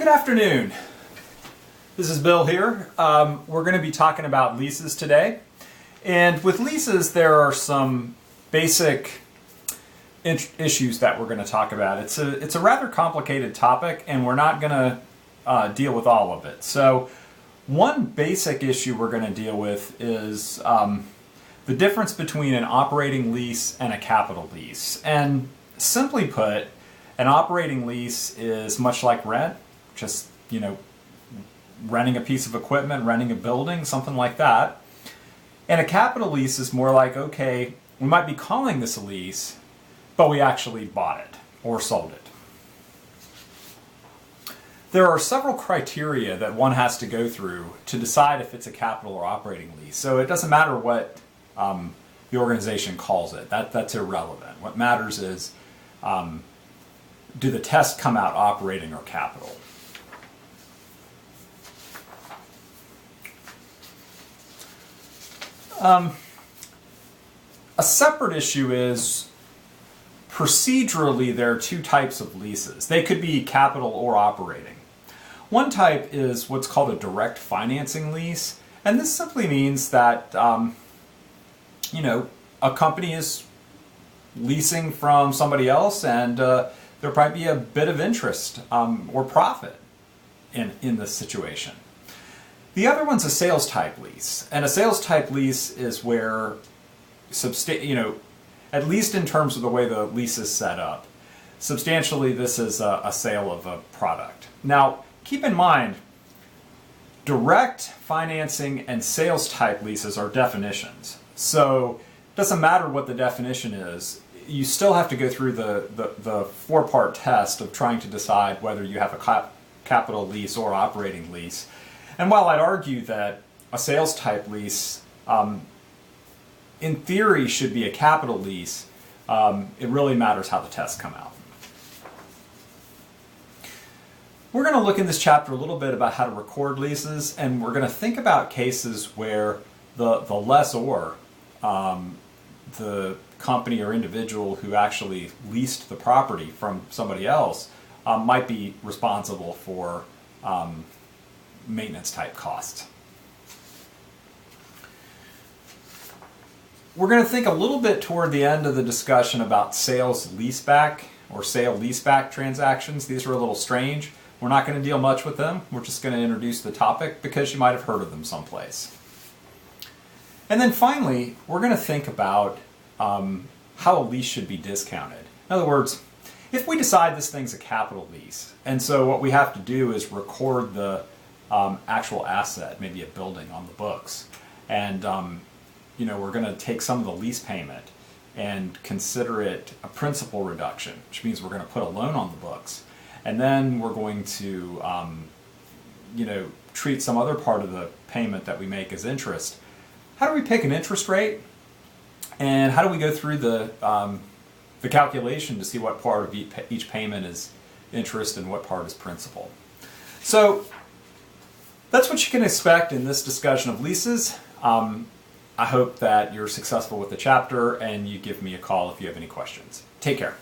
Good afternoon. This is Bill here. We're going to be talking about leases today. And with leases, there are some basic issues that we're going to talk about. It's a rather complicated topic, and we're not going to deal with all of it. So one basic issue we're going to deal with is the difference between an operating lease and a capital lease. And simply put, an operating lease is much like rent, just, renting a piece of equipment, renting a building, something like that. And a capital lease is more like, okay, we might be calling this a lease, but we actually bought it or sold it. There are several criteria that one has to go through to decide if it's a capital or operating lease. So it doesn't matter what the organization calls it. That's irrelevant. What matters is, do the tests come out operating or capital? A separate issue is procedurally there are two types of leases. They could be capital or operating. One type is what's called a direct financing lease, and this simply means that a company is leasing from somebody else, and there might be a bit of interest or profit in this situation. The other one's a sales type lease, and a sales type lease is where, at least in terms of the way the lease is set up, substantially this is a sale of a product. Now, keep in mind, direct financing and sales type leases are definitions. So it doesn't matter what the definition is, you still have to go through the four-part test of trying to decide whether you have a capital lease or operating lease. And while I'd argue that a sales type lease, in theory, should be a capital lease, it really matters how the tests come out. We're going to look in this chapter a little bit about how to record leases, and we're going to think about cases where the lessor, the company or individual who actually leased the property from somebody else, might be responsible for maintenance type costs. We're going to think a little bit toward the end of the discussion about sales leaseback or sale leaseback transactions. These are a little strange. We're not going to deal much with them. We're just going to introduce the topic because you might have heard of them someplace. And then finally, we're going to think about how a lease should be discounted. In other words, if we decide this thing's a capital lease, and so what we have to do is record the actual asset, maybe a building, on the books, and we're going to take some of the lease payment and consider it a principal reduction, which means we're going to put a loan on the books, and then we're going to treat some other part of the payment that we make as interest. How do we pick an interest rate, and how do we go through the calculation to see what part of each payment is interest and what part is principal? So that's what you can expect in this discussion of leases. I hope that you're successful with the chapter, and you give me a call if you have any questions. Take care.